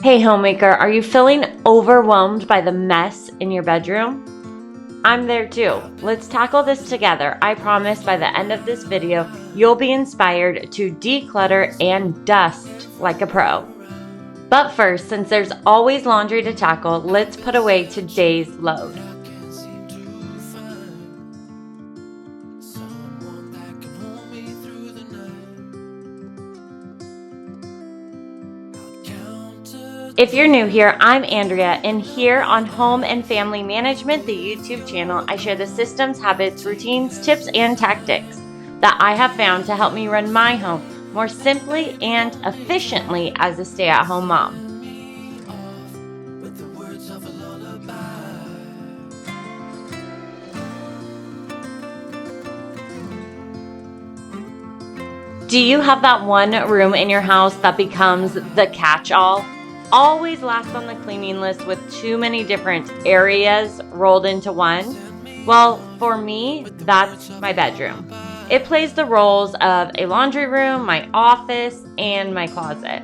Hey homemaker, are you feeling overwhelmed by the mess in your bedroom? I'm there too. Let's tackle this together. I promise by the end of this video, you'll be inspired to declutter and dust like a pro. But first, since there's always laundry to tackle, let's put away today's load. If you're new here, I'm Andrea, and here on Home and Family Management, the YouTube channel, I share the systems, habits, routines, tips, and tactics that I have found to help me run my home more simply and efficiently as a stay-at-home mom. Do you have that one room in your house that becomes the catch-all? Always last on the cleaning list with too many different areas rolled into one? Well, for me, that's my bedroom. It plays the roles of a laundry room, my office, and my closet.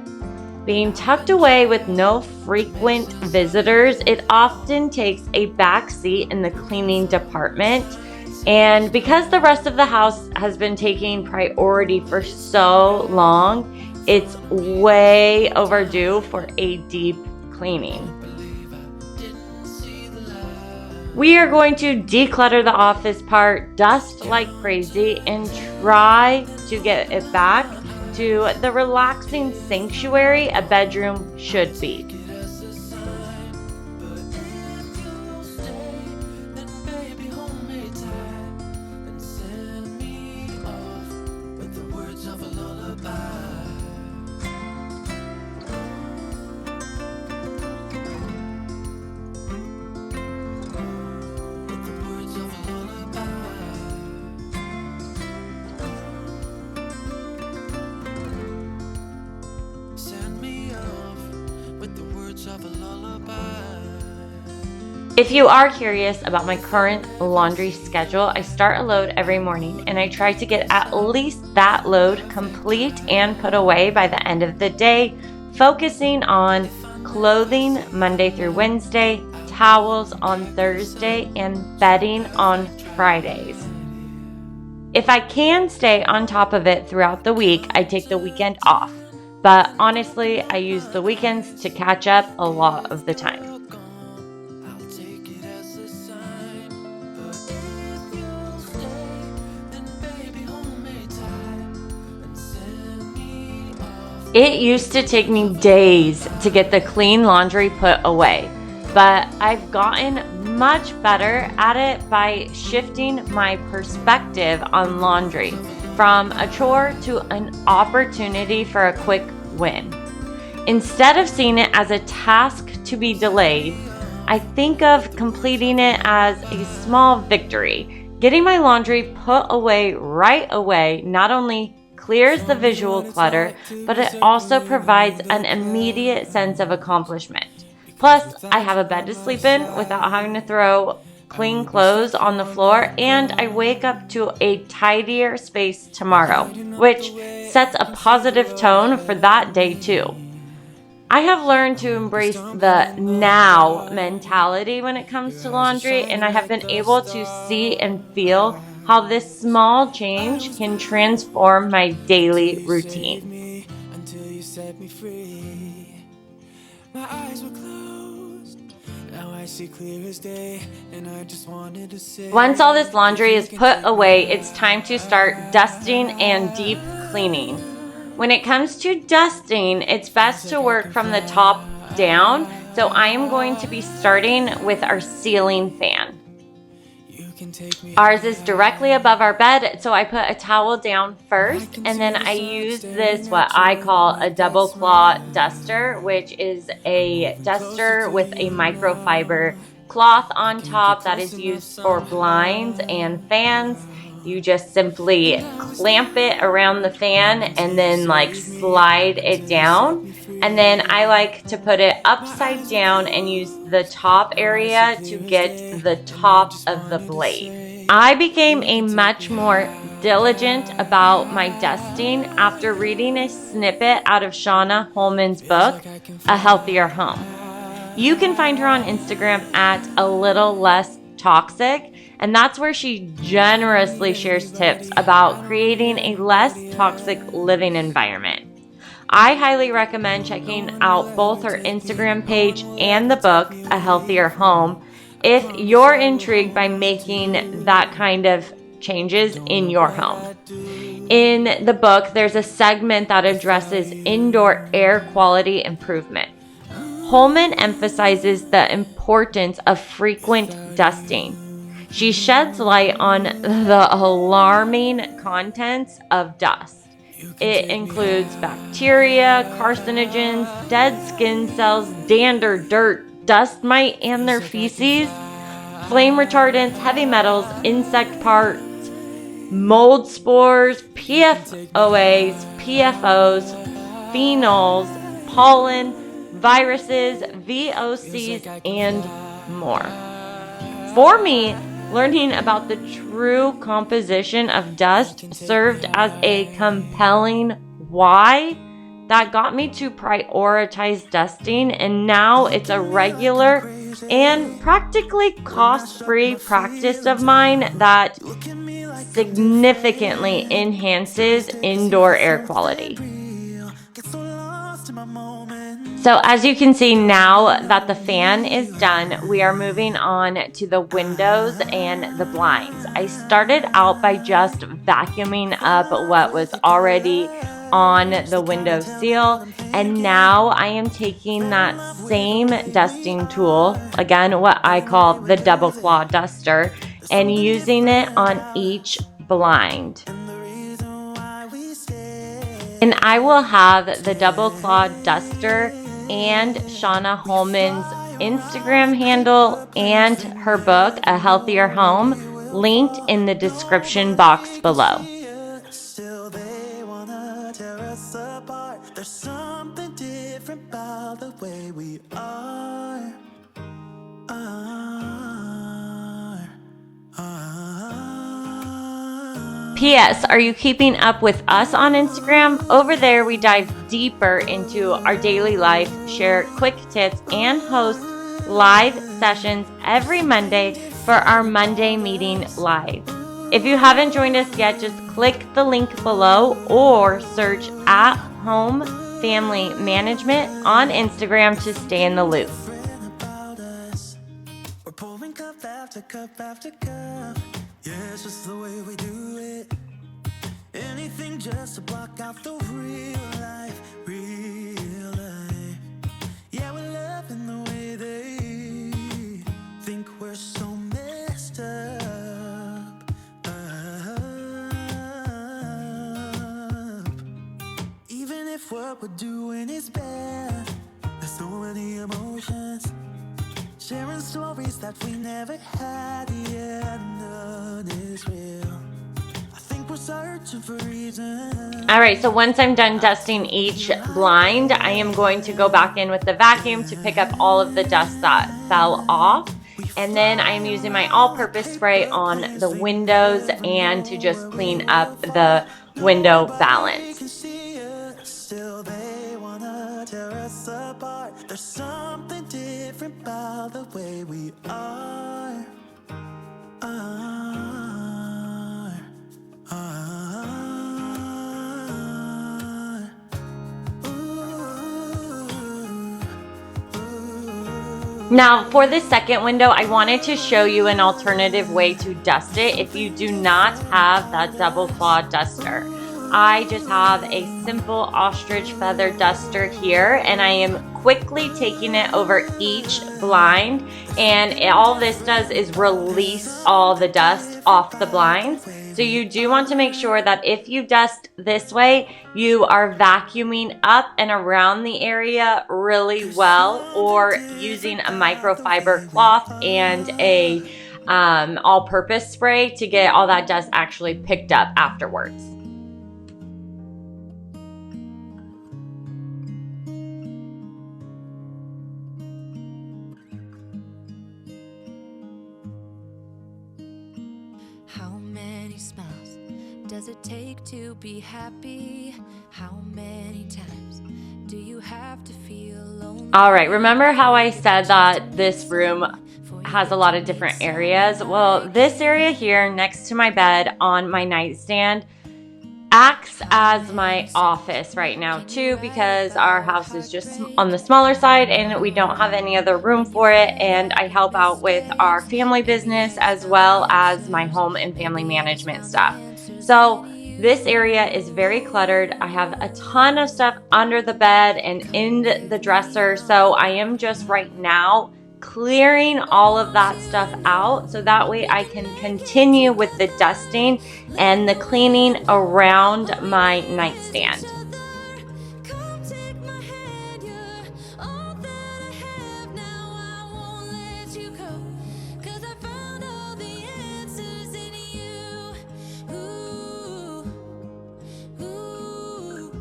Being tucked away with no frequent visitors, it often takes a back seat in the cleaning department. And because the rest of the house has been taking priority for so long, it's way overdue for a deep cleaning. We are going to declutter the office part, dust like crazy, and try to get it back to the relaxing sanctuary a bedroom should be. If you are curious about my current laundry schedule, I start a load every morning and I try to get at least that load complete and put away by the end of the day, focusing on clothing Monday through Wednesday, towels on Thursday, and bedding on Fridays. If I can stay on top of it throughout the week, I take the weekend off. But honestly, I use the weekends to catch up a lot of the time. It used to take me days to get the clean laundry put away, but I've gotten much better at it by shifting my perspective on laundry from a chore to an opportunity for a quick win. Instead of seeing it as a task to be delayed, I think of completing it as a small victory. Getting my laundry put away right away not only clears the visual clutter, but it also provides an immediate sense of accomplishment. Plus, I have a bed to sleep in without having to throw clean clothes on the floor, and I wake up to a tidier space tomorrow, which sets a positive tone for that day too. I have learned to embrace the now mentality when it comes to laundry, and I have been able to see and feel how this small change can transform my daily routine. Once all this laundry is put away, it's time to start dusting and deep cleaning. When it comes to dusting, it's best to work from the top down, so I am going to be starting with our ceiling fan. Ours is directly above our bed, so I put a towel down first, and then I use this, what I call a double claw duster, which is a duster with a microfiber cloth on top that is used for blinds and fans. You just simply clamp it around the fan and then slide it down. And then I like to put it upside down and use the top area to get the top of the blade. I became a much more diligent about my dusting after reading a snippet out of Shauna Holman's book, A Healthier Home. You can find her on Instagram at A Little Less Toxic, and that's where she generously shares tips about creating a less toxic living environment. I highly recommend checking out both her Instagram page and the book, A Healthier Home, if you're intrigued by making that kind of changes in your home. In the book, there's a segment that addresses indoor air quality improvement. Holman emphasizes the importance of frequent dusting. She sheds light on the alarming contents of dust. It includes bacteria, carcinogens, dead skin cells, dander, dirt, dust mite and their feces, flame retardants, heavy metals, insect parts, mold spores, PFOAs, PFOs, phenols, pollen, viruses, VOCs, and more. For me, learning about the true composition of dust served as a compelling why that got me to prioritize dusting, and now it's a regular and practically cost-free practice of mine that significantly enhances indoor air quality. So as you can see, now that the fan is done, we are moving on to the windows and the blinds. I started out by just vacuuming up what was already on the window seal, and now I am taking that same dusting tool, again what I call the double claw duster, and using it on each blind. And I will have the double claw duster and Shauna Holman's Instagram handle and her book, A Healthier Home, linked in the description box below. There's something different about the way we are. P.S. Are you keeping up with us on Instagram? Over there, we dive deeper into our daily life, share quick tips, and host live sessions every Monday for our Monday meeting live. If you haven't joined us yet, just click the link below or search at Home Family Management on Instagram to stay in the loop. We're pouring cup after cup after cup. Yeah, it's just the way we do it. Anything just to block out the real life, real life. Yeah, we're loving the way they think we're so messed up. Even if what we're doing is bad, there's so many emotions. Sharing stories that we never had, yeah, none is real. I think we're searching for reasons. All right, so once I'm done dusting each blind, I am going to go back in with the vacuum to pick up all of the dust that fell off. And then I am using my all-purpose spray on the windows and to just clean up the window valance. There's something different about the way we are. Now, for the second window, I wanted to show you an alternative way to dust it if you do not have that double claw duster. I just have a simple ostrich feather duster here, and I am quickly taking it over each blind, and all this does is release all the dust off the blinds. So you do want to make sure that if you dust this way, you are vacuuming up and around the area really well, or using a microfiber cloth and a all-purpose spray to get all that dust actually picked up afterwards. does it take to be happy? How many times do you have to feel lonely? All right, remember how I said that this room has a lot of different areas? Well, this area here next to my bed on my nightstand acts as my office right now too, because our house is just on the smaller side and we don't have any other room for it, and I help out with our family business as well as my home and family management stuff. So this area is very cluttered. I have a ton of stuff under the bed and in the dresser, so I am just right now clearing all of that stuff out so that way I can continue with the dusting and the cleaning around my nightstand. Come take my hand, you're all that I have now. I won't let you go, 'cause I found all the answers in you. Ooh, ooh,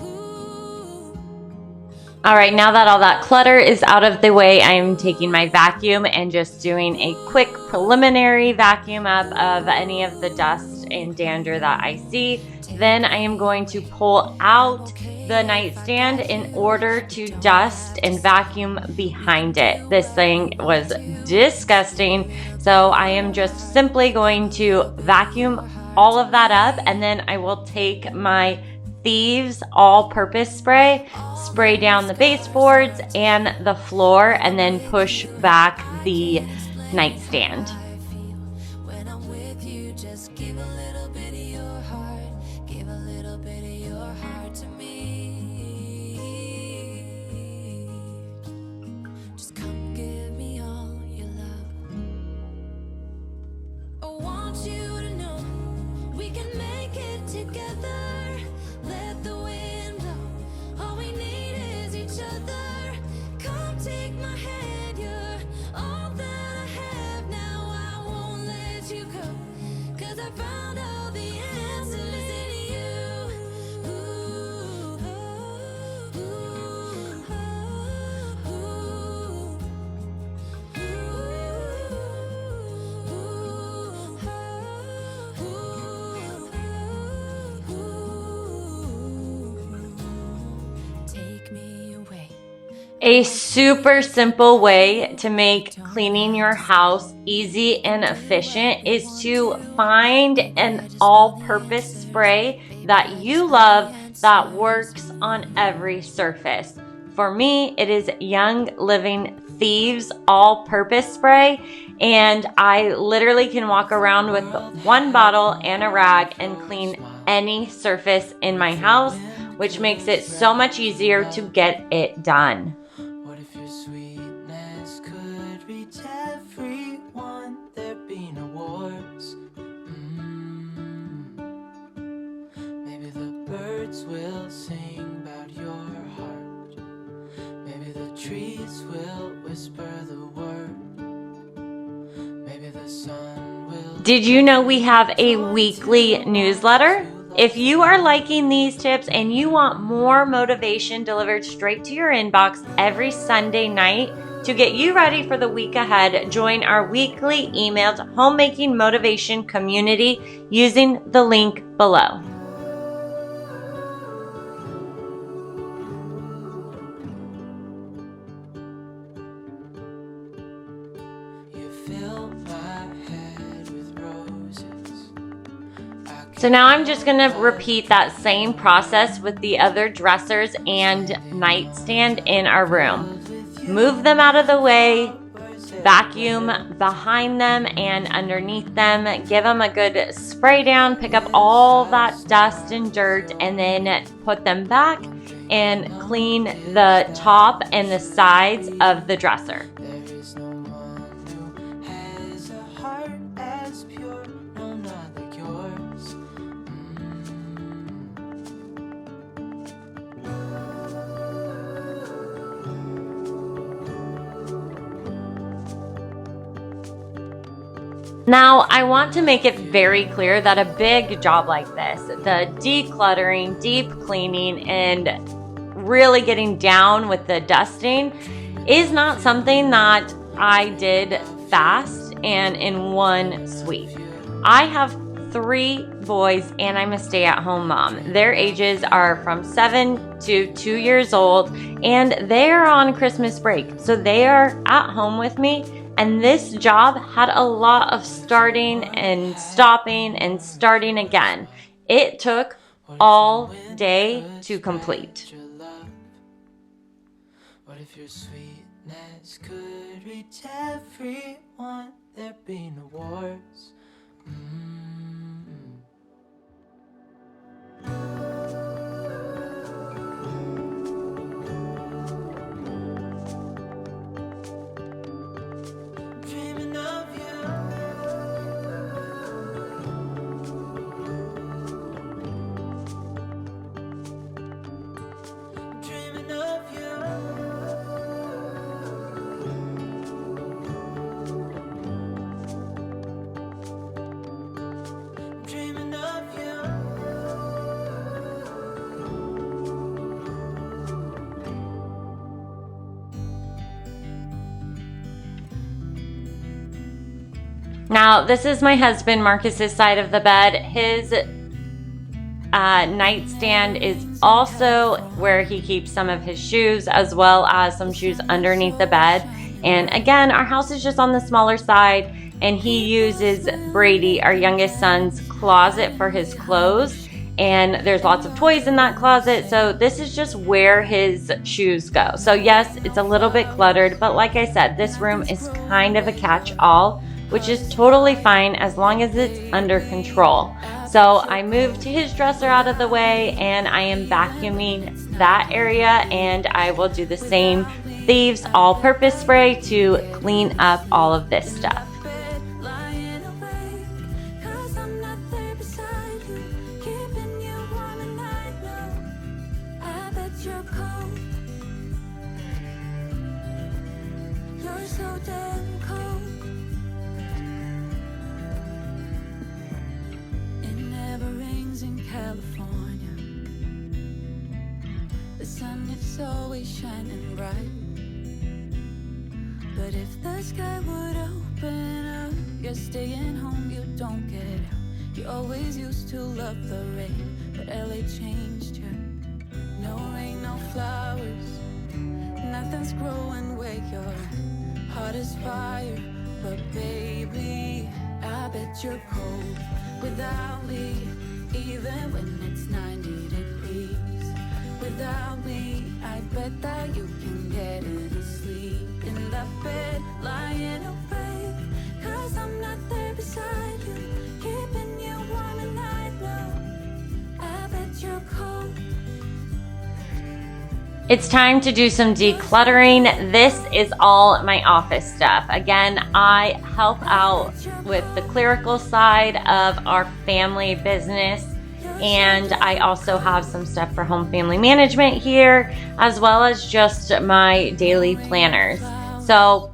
ooh. All right, now that all that clutter is out of the way, I am taking my vacuum and just doing a quick preliminary vacuum up of any of the dust and dander that I see. Then I am going to pull out the nightstand in order to dust and vacuum behind it. This thing was disgusting, so I am just simply going to vacuum all of that up, and then I will take my Thieves all-purpose spray down the baseboards and the floor, and then push back the nightstand. When I'm with you, just give a little bit of your heart. Give a little bit of your heart to me. Just come give me all your love. I want you to know we can make it together. Let the wind blow. All we need is each other. Come take my hand, you're all that I have now. I won't let you go, 'cause I found all the answers in you. Ooh, ooh, ooh, ooh, take me away. A super simple way to make cleaning your house easy and efficient is to find an all-purpose spray that you love that works on every surface. For me, it is Young Living Thieves all-purpose spray, and I literally can walk around with one bottle and a rag and clean any surface in my house, which makes it so much easier to get it done. What if your sweetness could reach everyone? There'd be no wars. Maybe the birds will sing about your heart. Maybe the trees will whisper the word. Maybe the sun will. Did you know we have a weekly newsletter? If you are liking these tips and you want more motivation delivered straight to your inbox every Sunday night to get you ready for the week ahead, join our weekly emailed homemaking motivation community using the link below. You fill my head with roses. So now I'm just going to repeat that same process with the other dressers and nightstand in our room. Move them out of the way, vacuum behind them and underneath them, give them a good spray down, pick up all that dust and dirt, and then put them back and clean the top and the sides of the dresser. There is no one who has a heart as pure, no, not like yours. Now, I want to make it very clear that a big job like this, the decluttering, deep cleaning, and really getting down with the dusting, is not something that I did fast and in one sweep. I have 3 boys and I'm a stay-at-home mom. Their ages are from 7 to 2 years old, and they are on Christmas break. So they are at home with me, and this job had a lot of starting and stopping and starting again. It took all day to complete. What if your sweetness could reach everyone? There'd be no wars. Dreaming of you. Dreaming of you. Dreaming of you. Now, this is my husband Marcus's side of the bed. His nightstand is also where he keeps some of his shoes, as well as some shoes underneath the bed. And again, our house is just on the smaller side, and he uses Brady, our youngest son's closet, for his clothes. And there's lots of toys in that closet, so this is just where his shoes go. So yes, it's a little bit cluttered, but like I said, this room is kind of a catch-all, which is totally fine as long as it's under control. So I moved his dresser out of the way, and I am vacuuming that area, and I will do the same Thieves all-purpose spray to clean up all of this stuff. Lying awake, 'cause I'm not there beside you, keeping you warm at night. No, I bet you're cold. You're so damn cold. It never rains in California. The sun is always shining bright. But if the sky would open up, you're staying home, you don't get out. You always used to love the rain, but LA changed you. No rain, no flowers, nothing's growing where your heart is fire. But baby, I bet you're cold without me, even when it's 90 degrees. Without me, I bet that you can get any sleep in that bed, lying awake, 'cause I'm not there beside you, keeping you warm at night. No, I bet you're cold. It's time to do some decluttering. This is all my office stuff. Again, I help out with the clerical side of our family business, and I also have some stuff for home family management here, as well as just my daily planners. So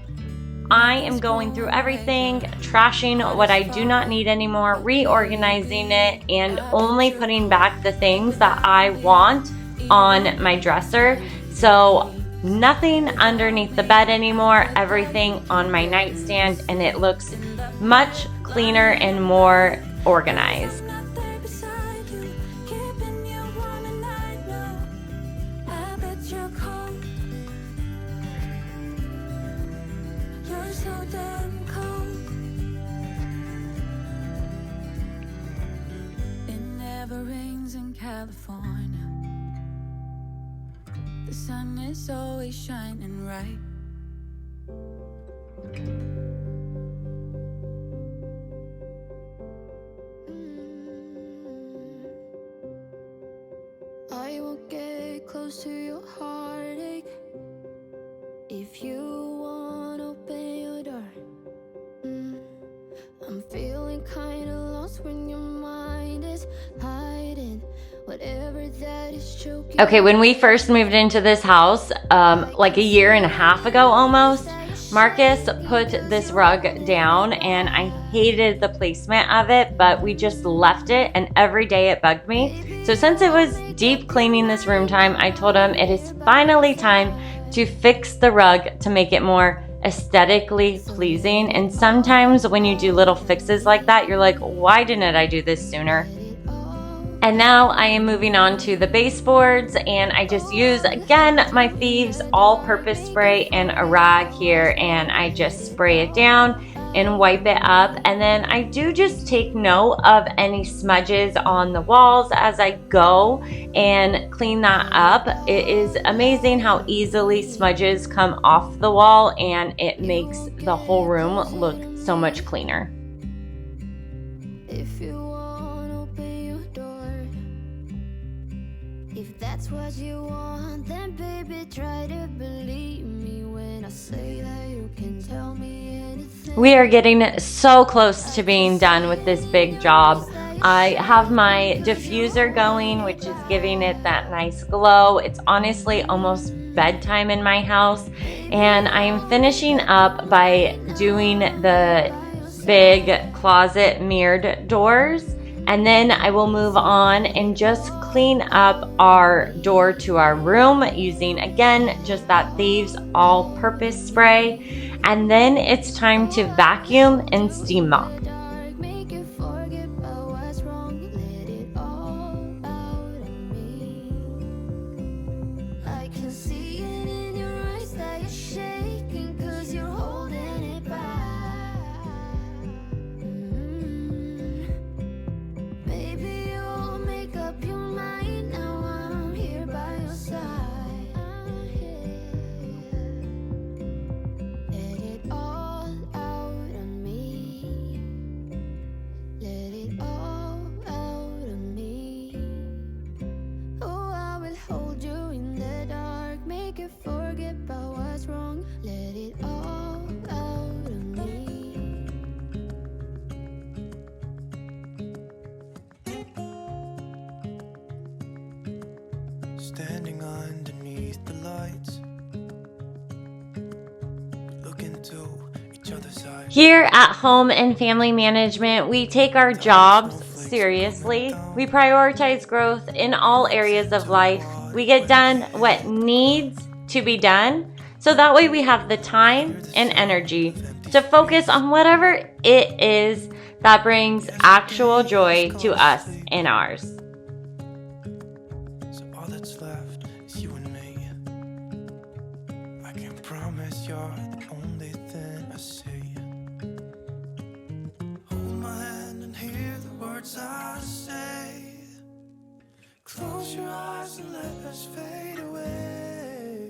I am going through everything, trashing what I do not need anymore, reorganizing it, and only putting back the things that I want on my dresser. So nothing underneath the bed anymore, everything on my nightstand, and it looks much cleaner and more organized. Not there beside you, keeping you warm at night. No, I bet you're cold. You're so damn cold. It never rains in California. The sun is always shining right. I will get close to your heartache if you won't open your door. I'm feeling kinda lost when your mind is hiding whatever that is choking. Okay, when we first moved into this house, like a year and a half ago almost, Marcus put this rug down, and I hated the placement of it, but we just left it, and every day it bugged me. So since it was deep cleaning this room time, I told him it is finally time to fix the rug to make it more aesthetically pleasing. And sometimes when you do little fixes like that, you're like, why didn't I do this sooner? And now I am moving on to the baseboards, and I just use, again, my Thieves all-purpose spray and a rag here, and I just spray it down and wipe it up. And then I do just take note of any smudges on the walls as I go and clean that up. It is amazing how easily smudges come off the wall, and it makes the whole room look so much cleaner. If you want, open your door. If that's what you want, then baby, try to believe me when I say that you can tell me anything. We are getting so close to being done with this big job. I have my diffuser going, which is giving it that nice glow. It's honestly almost bedtime in my house, and I am finishing up by doing the big closet mirrored doors, and then I will move on and just clean up our door to our room using, again, just that Thieves all-purpose spray. And then it's time to vacuum and steam mop. Dark, make you forget about what's wrong. Let it all out of me. I can see it in your eyes that you're shaking, 'cause you're holding it back. Maybe you'll make up your mind now. I'm here by your side. I'm here. Let it all out of me. Let it all out of me. Oh, I will hold you in the dark, make you forget about what's wrong. Let it all out of me. Standing underneath the lights, look into each other's eyes. Here at Home and Family Management, we take our jobs seriously. We prioritize growth in all areas of life. We get done what needs to be done, so that way we have the time and energy to focus on whatever it is that brings actual joy to us and ours. So all that's left is you and me. I can promise you're the only thing I see. Hold my hand and hear the words I say. Close your eyes and let us fade away.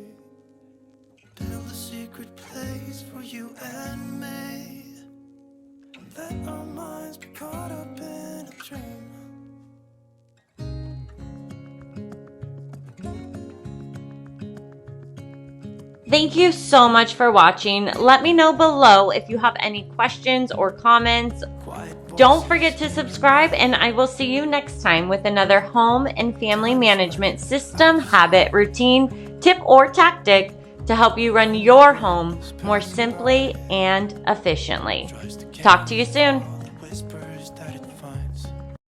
Build a secret place for you and me. Let our minds be caught up in a dream. Thank you so much for watching. Let me know below if you have any questions or comments. Don't forget to subscribe, and I will see you next time with another home and family management system, habit, routine, tip, or tactic to help you run your home more simply and efficiently. Talk to you soon.